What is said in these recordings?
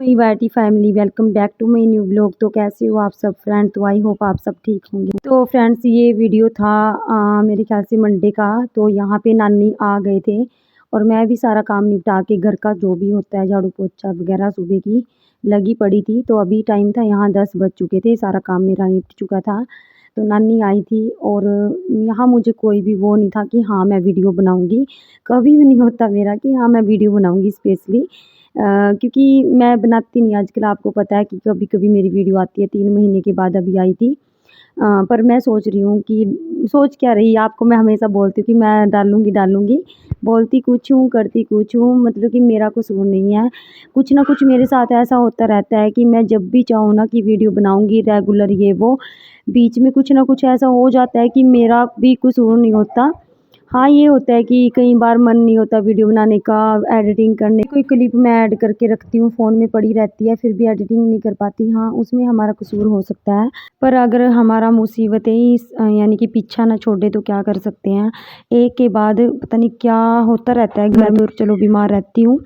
मेरी YT family welcome back to my new blog. तो कैसे हो आप सब फ्रेंड? तो आई होप आप सब ठीक होंगे। तो फ्रेंड्स ये वीडियो था मेरे ख्याल से मंडे का। तो यहाँ पे नानी आ गए थे और मैं भी सारा काम निपटा के घर का जो भी होता है झाड़ू पोछा वगैरह सुबह की लगी पड़ी थी। तो अभी टाइम था यहाँ 10 बज चुके थे, सारा काम मेरा निपट चुका था। तो नानी आई थी और यहाँ मुझे कोई भी वो नहीं था कि हाँ मैं वीडियो बनाऊँगी। कभी भी नहीं होता मेरा कि हाँ मैं वीडियो बनाऊँगी स्पेशली, क्योंकि मैं बनाती नहीं आजकल। आपको पता है कि कभी-कभी मेरी वीडियो आती है 3 महीने के बाद अभी आई थी। पर मैं सोच रही हूँ कि सोच क्या रही, आपको मैं हमेशा बोलती हूँ कि मैं डालूँगी, बोलती कुछ हूँ, करती कुछ हूँ, मतलब कि मेरा कसूर नहीं है। कुछ ना कुछ मेरे साथ ऐसा होता रहता है कि मैं जब भी चाहूँ ना कि वीडियो बनाऊँगी रेगुलर ये वो, बीच में कुछ ना कुछ ऐसा हो जाता है कि मेरा भी कसूर नहीं होता। हाँ, ये होता है कि कई बार मन नहीं होता वीडियो बनाने का, एडिटिंग करने कोई क्लिप मैं ऐड करके रखती हूँ, फ़ोन में पड़ी रहती है, फिर भी एडिटिंग नहीं कर पाती। हाँ, उसमें हमारा कसूर हो सकता है, पर अगर हमारा मुसीबतें ही यानी कि पीछा ना छोड़े तो क्या कर सकते हैं। एक के बाद पता नहीं क्या होता रहता है घर में। चलो बीमार रहती हूँ,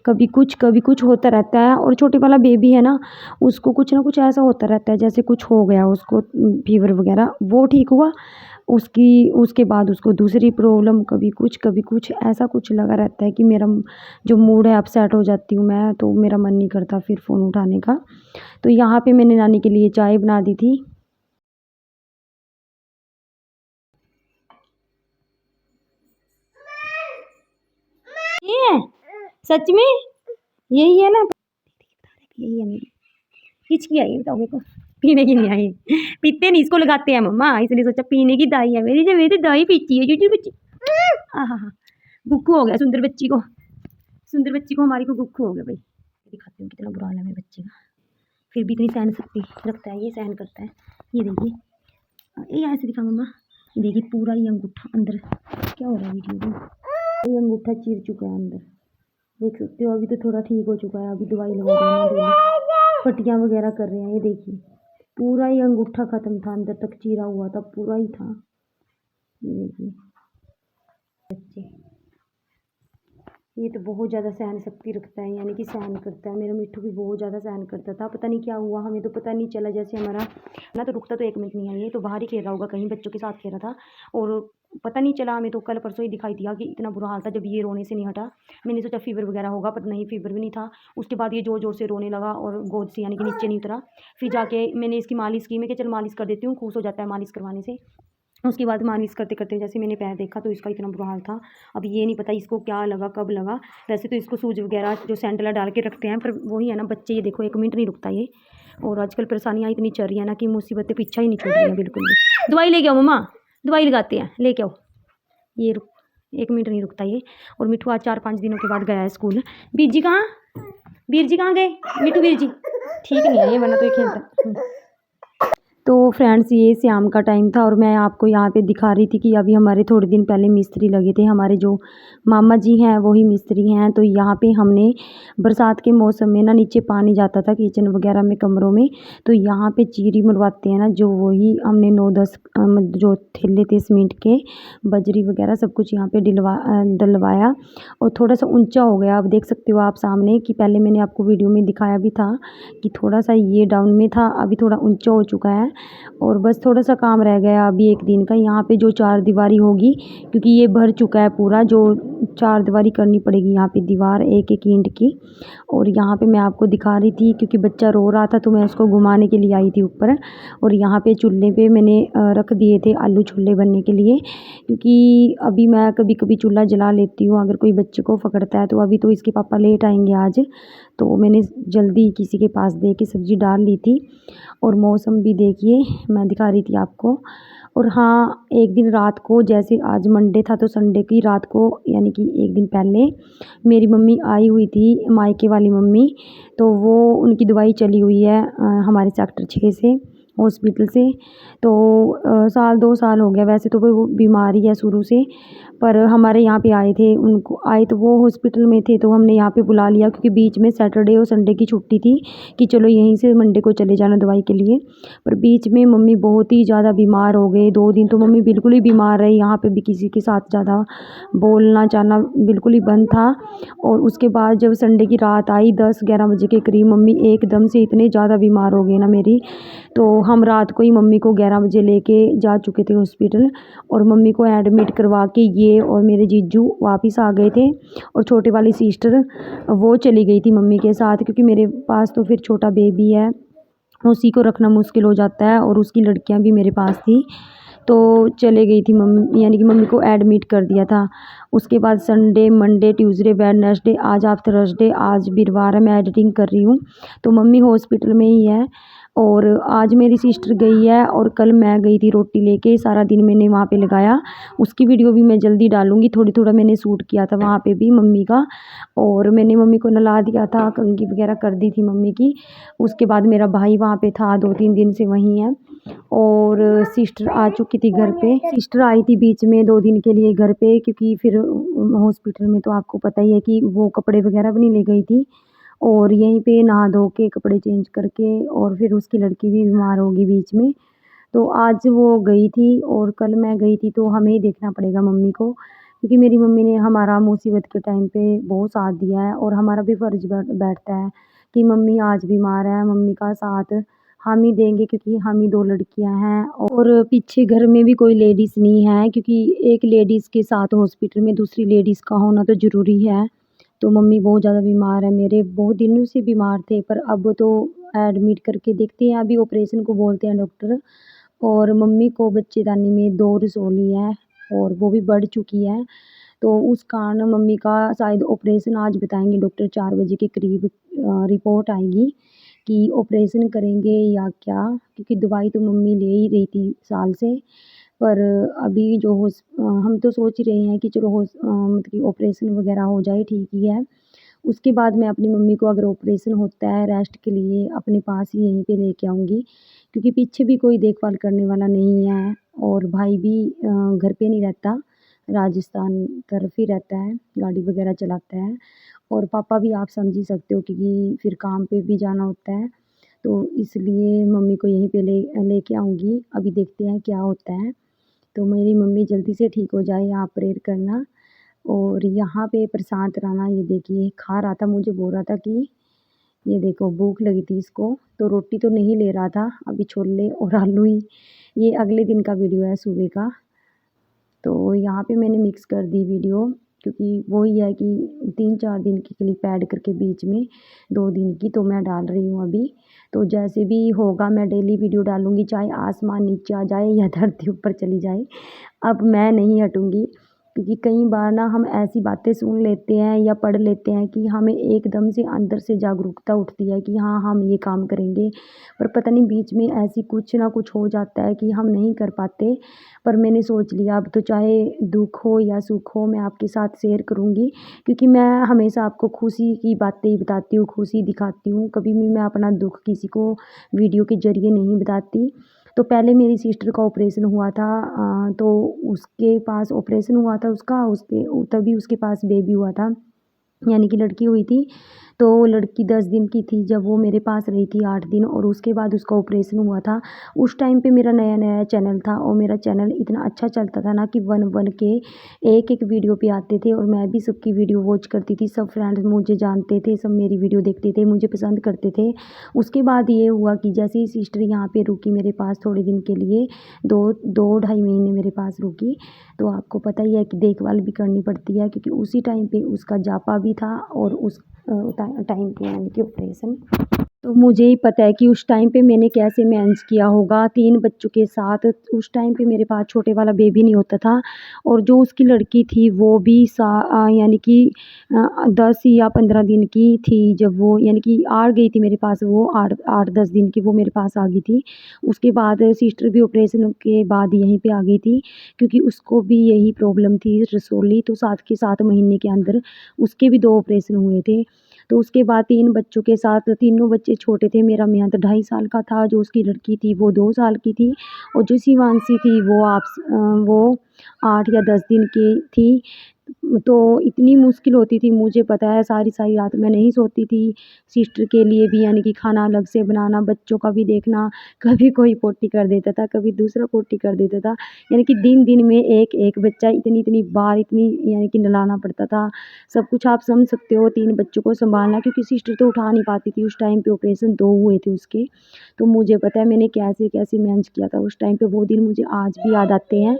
कभी कुछ होता रहता है। और छोटे वाला बेबी है ना, उसको कुछ ना कुछ ऐसा होता रहता है जैसे कुछ हो गया उसको, फ़ीवर वगैरह। वो ठीक हुआ, उसके बाद उसको दूसरी प्रॉब्लम, कभी कुछ ऐसा कुछ लगा रहता है कि मेरा जो मूड है अपसेट हो जाती हूँ मैं, तो मेरा मन नहीं करता फिर फ़ोन उठाने का। तो यहाँ पे मैंने नानी के लिए चाय बना दी थी। ये है सच में, यही है ना, यही है मेरी। हिचकी आई बताओ मेरे को, पीने की नहीं आई। पीते नहीं, इसको लगाते हैं मम्मा, इसलिए सोचा पीने की दाई है मेरी, जब मेरी तो दाई पीती है छोटी बच्ची। आहा, गुक्कू हो गया सुंदर बच्ची को, सुंदर बच्ची को हमारी को गुक्कू हो गया भाई। दिखाती हूँ कितना बुरा हाल है मेरे बच्चे का, फिर भी इतनी सहन शक्ति रखता है, ये सहन करता है। ये देखिए, ये ऐसे दिखा मम्मा, ये देखिए पूरा ये अंगूठा अंदर, क्या हो रहा है वीडियो में, ये अंगूठा चीर चुका है अंदर, देख सकते हो। अभी तो थोड़ा ठीक हो चुका है, अभी दवाई लगा रहे हैं, पट्टियाँ वगैरह कर रहे हैं। ये देखिए पूरा ही अंगूठा ख़त्म था, अंदर तक चीरा हुआ था, पूरा ही था। ये देखिए बच्चे, ये तो बहुत ज़्यादा सहन शक्ति रखता है, यानी कि सहन करता है। मेरा मिट्ठू भी बहुत ज़्यादा सहन करता था, पता नहीं क्या हुआ, हमें तो पता नहीं चला। जैसे हमारा ना तो रुकता तो 1 मिनट नहीं है, ये तो बाहर ही खेल रहा होगा, कहीं बच्चों के साथ खेल रहा था और पता नहीं चला हमें। तो कल परसों ही दिखाई दिया कि इतना बुरा हाल था जब ये रोने से नहीं हटा। मैंने सोचा फीवर वगैरह होगा, पर नहीं, फीवर भी नहीं था। उसके बाद ये ज़ोर ज़ोर से रोने लगा और गोद से यानी कि नीचे नहीं उतरा। फिर जाके मैंने इसकी मालिश की, मैं कि चल मालिश कर देती हूँ, खुश हो जाता है मालिश करवाने से। उसके बाद मालिश करते करते जैसे मैंने पैर देखा तो इसका इतना बुरा हाल था। अब ये नहीं पता इसको क्या लगा, कब लगा। वैसे तो इसको सूज वगैरह जो सैंडला डाल के रखते हैं, पर वही है ना बच्चे, ये देखो 1 मिनट नहीं रुकता ये। और आजकल परेशानियाँ इतनी चल रही हैं ना कि मुसीबतें पीछा ही नहीं छोड़ रही हैं बिल्कुल भी। दवाई लेके आओ मम्मा, दवाई लगाते हैं, लेके आओ। ये रुक 1 मिनट नहीं रुकता ये। और मिठू आज 4-5 दिनों के बाद गया है स्कूल। वीर जी कहाँ, वीर जी कहाँ गए? मिठू वीर जी ठीक नहीं है ये, वरना तो ये खेलता। तो फ्रेंड्स ये शाम का टाइम था और मैं आपको यहाँ पे दिखा रही थी कि अभी हमारे थोड़े दिन पहले मिस्त्री लगे थे। हमारे जो मामा जी हैं वही मिस्त्री हैं। तो यहाँ पे हमने बरसात के मौसम में ना नीचे पानी जाता था किचन वगैरह में, कमरों में। तो यहाँ पे चीरी मरवाते हैं ना, जो वही हमने 9-10 जो थैले थे सीमेंट के, बजरी वगैरह सब कुछ यहाँ पे डलवाया और थोड़ा सा ऊंचा हो गया। अब देख सकते हो आप सामने कि पहले मैंने आपको वीडियो में दिखाया भी था कि थोड़ा सा ये डाउन में था, अभी थोड़ा ऊंचा हो चुका है। और बस थोड़ा सा काम रह गया अभी 1 दिन का। यहाँ पे जो 4 दीवारी होगी, क्योंकि ये भर चुका है पूरा, जो 4 दीवारी करनी पड़ेगी यहाँ पे दीवार एक एक ईंट की। और यहाँ पे मैं आपको दिखा रही थी क्योंकि बच्चा रो रहा था तो मैं उसको घुमाने के लिए आई थी ऊपर। और यहाँ पे चूल्हे पे मैंने रख दिए थे आलू छोले बनने के लिए, क्योंकि अभी मैं कभी कभी चूल्हा जला लेती हूँ अगर कोई बच्चे को पकड़ता है। तो अभी तो इसके पापा लेट आएंगे आज, तो मैंने जल्दी किसी के पास दे के सब्ज़ी डाल ली थी। और मौसम भी देखिए, मैं दिखा रही थी आपको। और हाँ, एक दिन रात को, जैसे आज मंडे था तो संडे की रात को यानी कि 1 दिन पहले मेरी मम्मी आई हुई थी, मायके वाली मम्मी। तो वो उनकी दवाई चली हुई है हमारे सेक्टर 6 से, हॉस्पिटल से। तो साल 2 साल हो गया, वैसे तो वो बीमारी है शुरू से, पर हमारे यहाँ पे आए थे, उनको आए तो वो हॉस्पिटल में थे, तो हमने यहाँ पे बुला लिया क्योंकि बीच में सैटरडे और संडे की छुट्टी थी कि चलो यहीं से मंडे को चले जाना दवाई के लिए। पर बीच में मम्मी बहुत ही ज़्यादा बीमार हो गए, 2 दिन तो मम्मी बिल्कुल ही बीमार रही, यहाँ पे भी किसी के साथ ज़्यादा बोलना चालना बिल्कुल ही बंद था। और उसके बाद जब संडे की रात आई 10-11 बजे के करीब, मम्मी एकदम से इतने ज़्यादा बीमार हो गए ना मेरी, तो हम रात को ही मम्मी को 11 बजे लेके जा चुके थे हॉस्पिटल, और मम्मी को एडमिट करवा के ये और मेरे जीजू वापस आ गए थे, और छोटे वाली सिस्टर वो चली गई थी मम्मी के साथ, क्योंकि मेरे पास तो फिर छोटा बेबी है, उसी को रखना मुश्किल हो जाता है, और उसकी लड़कियां भी मेरे पास थी, तो चले गई थी मम्मी, यानी कि मम्मी को एडमिट कर दिया था। उसके बाद संडे, मंडे, ट्यूसडे, वेडनेसडे, आज आप थर्सडे, आज वीरवार है, मैं एडिटिंग कर रही हूँ, तो मम्मी हॉस्पिटल में ही है। और आज मेरी सिस्टर गई है, और कल मैं गई थी रोटी लेके, सारा दिन मैंने वहाँ पे लगाया, उसकी वीडियो भी मैं जल्दी डालूँगी। थोड़ा मैंने शूट किया था वहाँ पे भी मम्मी का, और मैंने मम्मी को नहला दिया था, कंघी वगैरह कर दी थी मम्मी की। उसके बाद मेरा भाई वहाँ पे था, 2-3 दिन से वहीं है, और सिस्टर आ चुकी थी घर पे। सिस्टर आई थी बीच में 2 दिन के लिए घर पे, क्योंकि फिर हॉस्पिटल में तो आपको पता ही है कि वो कपड़े वगैरह भी नहीं ले गई थी, और यहीं पे नहा धो के कपड़े चेंज करके, और फिर उसकी लड़की भी बीमार होगी बीच में, तो आज वो गई थी और कल मैं गई थी, तो हमें ही देखना पड़ेगा मम्मी को, क्योंकि मेरी मम्मी ने हमारा मुसीबत के टाइम पे बहुत साथ दिया है, और हमारा भी फ़र्ज़ बैठता है कि मम्मी आज बीमार है, मम्मी का साथ हम ही देंगे, क्योंकि हम ही 2 लड़कियां हैं, और पीछे घर में भी कोई लेडीज़ नहीं है, क्योंकि एक लेडीज़ के साथ हॉस्पिटल में दूसरी लेडीज़ का होना तो ज़रूरी है। तो मम्मी बहुत ज़्यादा बीमार है मेरे, बहुत दिनों से बीमार थे, पर अब तो एडमिट करके देखते हैं, अभी ऑपरेशन को बोलते हैं डॉक्टर। और मम्मी को बच्चेदानी में 2 रसोली है, और वो भी बढ़ चुकी है, तो उस कारण मम्मी का शायद ऑपरेशन आज बताएंगे डॉक्टर, 4 बजे के करीब रिपोर्ट आएगी कि ऑपरेशन करेंगे या क्या, क्योंकि दवाई तो मम्मी ले ही रही थी साल से, पर अभी जो हम तो सोच ही रहे हैं कि चलो मतलब कि ऑपरेशन वगैरह हो जाए, ठीक ही है। उसके बाद मैं अपनी मम्मी को, अगर ऑपरेशन होता है, रेस्ट के लिए अपने पास ही यहीं पे लेके आऊँगी, क्योंकि पीछे भी कोई देखभाल करने वाला नहीं है, और भाई भी घर पे नहीं रहता, राजस्थान तरफ ही रहता है, गाड़ी वगैरह चलाता है, और पापा भी आप समझ ही सकते हो, क्योंकि फिर काम पे भी जाना होता है, तो इसलिए मम्मी को यहीं पे लेके आऊँगी। अभी देखते हैं क्या होता है, तो मेरी मम्मी जल्दी से ठीक हो जाए, आप प्रेयर करना। और यहाँ पे प्रशांत राणा, ये देखिए खा रहा था, मुझे बोल रहा था कि ये देखो भूख लगी थी इसको, तो रोटी तो नहीं ले रहा था, अभी छोले और आलू ही, ये अगले दिन का वीडियो है सुबह का। तो यहाँ पे मैंने मिक्स कर दी वीडियो, क्योंकि वही है कि 3-4 दिन की क्लिप ऐड करके बीच में 2 दिन की तो मैं डाल रही हूँ अभी। तो जैसे भी होगा मैं डेली वीडियो डालूँगी, चाहे आसमान नीचे आ जाए या धरती ऊपर चली जाए, अब मैं नहीं हटूँगी, क्योंकि कई बार ना हम ऐसी बातें सुन लेते हैं या पढ़ लेते हैं कि हमें एकदम से अंदर से जागरूकता उठती है कि हाँ, हम ये काम करेंगे, पर पता नहीं बीच में ऐसी कुछ ना कुछ हो जाता है कि हम नहीं कर पाते। पर मैंने सोच लिया, अब तो चाहे दुःख हो या सुख हो, मैं आपके साथ शेयर करूँगी, क्योंकि मैं हमेशा आपको खुशी की बातें ही बताती हूँ, खुशी दिखाती हूँ, कभी भी मैं अपना दुःख किसी को वीडियो के ज़रिए नहीं बताती। तो पहले मेरी सिस्टर का ऑपरेशन हुआ था, तो उसके पास ऑपरेशन हुआ था उसका, उसके तभी उसके पास बेबी हुआ था, यानी कि लड़की हुई थी। तो वो लड़की 10 दिन की थी जब वो मेरे पास रही थी 8 दिन, और उसके बाद उसका ऑपरेशन हुआ था। उस टाइम पे मेरा नया-नया चैनल था, और मेरा चैनल इतना अच्छा चलता था ना कि 1-1 के एक-एक वीडियो पे आते थे, और मैं भी सबकी वीडियो वॉच करती थी। सब फ्रेंड्स मुझे जानते थे, सब मेरी वीडियो देखते थे, मुझे पसंद करते थे। उसके बाद ये हुआ कि जैसे ही सिस्टर यहाँ पे रुकी मेरे पास थोड़े दिन के लिए, 2 ढाई महीने मेरे पास रुकी, तो आपको पता ही है कि देखभाल भी करनी पड़ती है, क्योंकि उसी टाइम पे उसका जापा भी था, और उस टाइम पे यानी कि ऑपरेशन। तो मुझे ही पता है कि उस टाइम पे मैंने कैसे मैनेज किया होगा 3 बच्चों के साथ। उस टाइम पे मेरे पास छोटे वाला बेबी नहीं होता था, और जो उसकी लड़की थी वो भी यानी कि 10 या 15 दिन की थी, जब वो यानी कि आ गई थी मेरे पास, वो 8-10 दिन की वो मेरे पास आ गई थी। उसके बाद सिस्टर भी ऑपरेशन के बाद यहीं पे आ गई थी, क्योंकि उसको भी यही प्रॉब्लम थी रसोली, तो 7 के 7 महीने के अंदर उसके भी 2 ऑपरेशन हुए थे। तो उसके बाद 3 बच्चों के साथ, तीनों बच्चे छोटे थे। मेरा मेहंत 2.5 साल का था, जो उसकी लड़की थी वो 2 साल की थी, और जो शिवांशी थी वो 8 या 10 दिन की थी। तो इतनी मुश्किल होती थी, मुझे पता है, सारी रात मैं नहीं सोती थी। सिस्टर के लिए भी यानी कि खाना अलग से बनाना, बच्चों का भी देखना, कभी कोई पोटी कर देता था, कभी दूसरा पोटी कर देता था। यानी कि दिन में एक बच्चा इतनी बार यानी कि नहलाना पड़ता था। सब कुछ आप समझ सकते हो, 3 बच्चों को सँभालना, क्योंकि सिस्टर तो उठा नहीं पाती थी। उस टाइम पे ऑपरेशन 2 हुए थे उसके। तो मुझे पता है मैंने कैसे मैनेज किया था उस टाइम पे। वो दिन मुझे आज भी याद आते हैं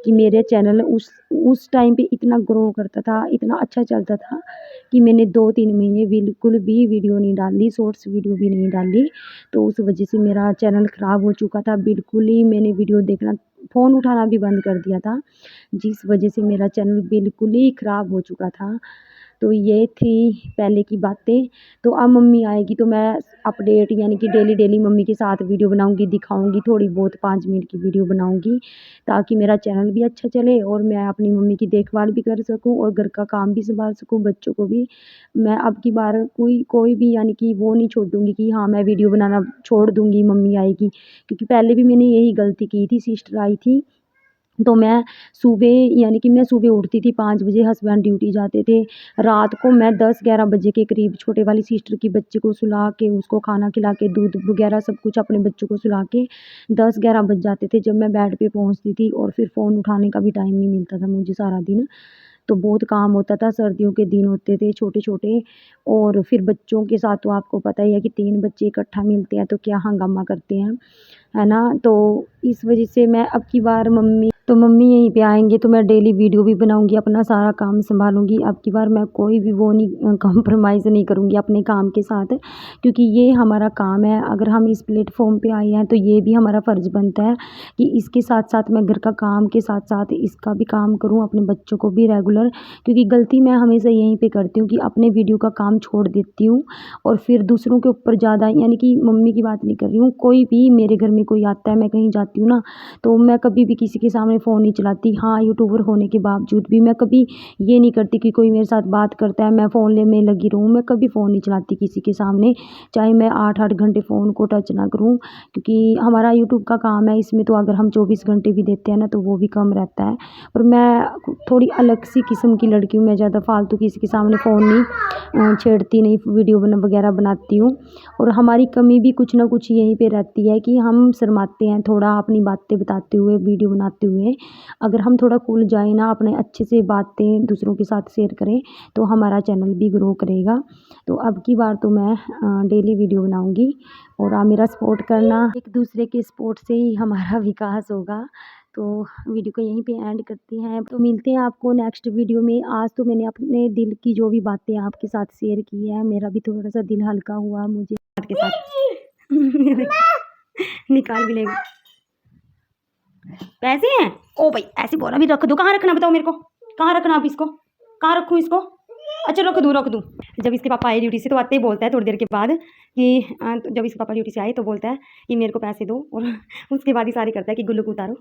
कि मेरे चैनल उस टाइम पे इतना ग्रो करता था, इतना अच्छा चलता था कि मैंने 2-3 महीने बिल्कुल भी वीडियो नहीं डाली, शॉर्ट्स वीडियो भी नहीं डाली। तो उस वजह से मेरा चैनल ख़राब हो चुका था। बिल्कुल ही मैंने वीडियो देखना, फ़ोन उठाना भी बंद कर दिया था, जिस वजह से मेरा चैनल बिल्कुल ही ख़राब हो चुका था। तो ये थी पहले की बातें। तो अब मम्मी आएगी तो मैं अपडेट यानी कि डेली मम्मी के साथ वीडियो बनाऊँगी, दिखाऊँगी, थोड़ी बहुत 5 मिनट की वीडियो बनाऊँगी, ताकि मेरा चैनल भी अच्छा चले और मैं अपनी मम्मी की देखभाल भी कर सकूँ और घर का काम भी सँभाल सकूँ, बच्चों को भी। मैं अब की बार कोई भी यानी कि वो नहीं छोड़ूँगी कि हाँ, मैं वीडियो बनाना छोड़ दूँगी, मम्मी आएगी। क्योंकि पहले भी मैंने यही गलती की थी, सिस्टर आई थी तो मैं सुबह उठती थी 5 बजे, हस्बैंड ड्यूटी जाते थे। रात को मैं 10-11 बजे के करीब छोटे वाली सिस्टर की बच्चे को सुला के, उसको खाना खिला के, दूध वगैरह सब कुछ अपने बच्चों को सुला के 10-11 बज जाते थे जब मैं बेड पे पहुँचती थी, और फिर फ़ोन उठाने का भी टाइम नहीं मिलता था मुझे सारा दिन। तो बहुत काम होता था, सर्दियों के दिन होते थे छोटे-छोटे, और फिर बच्चों के साथ तो आपको पता ही है कि 3 बच्चे इकट्ठा मिलते हैं तो क्या हंगामा करते हैं, है ना? तो इस वजह से मैं अब की बार मम्मी यहीं पे आएँगे तो मैं डेली वीडियो भी बनाऊँगी, अपना सारा काम सँभालूँगी। अब की बार मैं कोई भी वो नहीं कॉम्प्रोमाइज़ नहीं करूँगी अपने काम के साथ, क्योंकि ये हमारा काम है। अगर हम इस प्लेटफ़ॉर्म पे आए हैं तो ये भी हमारा फ़र्ज़ बनता है कि इसके साथ-साथ मैं घर का काम के साथ-साथ इसका भी काम करूँ, अपने बच्चों को भी रेगुलर, क्योंकि गलती मैं हमेशा यहीं पे करती हूँ कि अपने वीडियो का काम छोड़ देती हूँ और फिर दूसरों के ऊपर ज़्यादा, यानी कि मम्मी की बात नहीं कर रही हूँ, कोई भी मेरे घर में कोई आता है, मैं कहीं जाती हूँ ना, तो मैं कभी भी किसी के सामने फ़ोन नहीं चलाती। हाँ, यूट्यूबर होने के बावजूद भी मैं कभी ये नहीं करती कि कोई मेरे साथ बात करता है, मैं फ़ोन में लगी रहूँ। मैं कभी फ़ोन नहीं चलाती किसी के सामने, चाहे मैं 8-8 घंटे फ़ोन को टच ना करूँ, क्योंकि हमारा यूट्यूब का काम है, इसमें तो अगर हम 24 घंटे भी देते हैं ना, तो वो भी कम रहता है। और मैं थोड़ी अलग सी किस्म की लड़की हूँ, मैं ज़्यादा फ़ालतू किसी के सामने फ़ोन नहीं छेड़ती, नहीं वीडियो वगैरह बनाती हूँ। और हमारी कमी भी कुछ ना कुछ यहीं पे रहती है कि हम शर्माते हैं थोड़ा अपनी बातें बताते हुए, वीडियो बनाते हुए। अगर हम थोड़ा खुल जाएँ ना, अपने अच्छे से बातें दूसरों के साथ शेयर करें, तो हमारा चैनल भी ग्रो करेगा। तो अब की बार तो मैं डेली वीडियो बनाऊँगी और आप मेरा सपोर्ट करना। एक दूसरे के सपोर्ट से ही हमारा विकास होगा। तो वीडियो को यहीं पे एंड करते हैं। तो मिलते हैं आपको नेक्स्ट वीडियो में। आज तो मैंने अपने दिल की जो भी बातें आपके साथ शेयर की है, मेरा भी थोड़ा-सा दिल हल्का हुआ मुझे आपके साथ निकाल भी लेगा। पैसे हैं? ओ भाई, ऐसे बोला भी रख दो। कहाँ रखना बताओ मेरे को? कहाँ रखना अब इसको? कहाँ रखूँ इसको? अच्छा रख दूँ। जब इसके पापा आए ड्यूटी से तो आते ही बोलता है थोड़ी देर के बाद कि तो जब इसके पापा ड्यूटी से आए तो बोलता है कि मेरे को पैसे दो, और उसके बाद इशारे करता है कि गुल्लू को उतारो।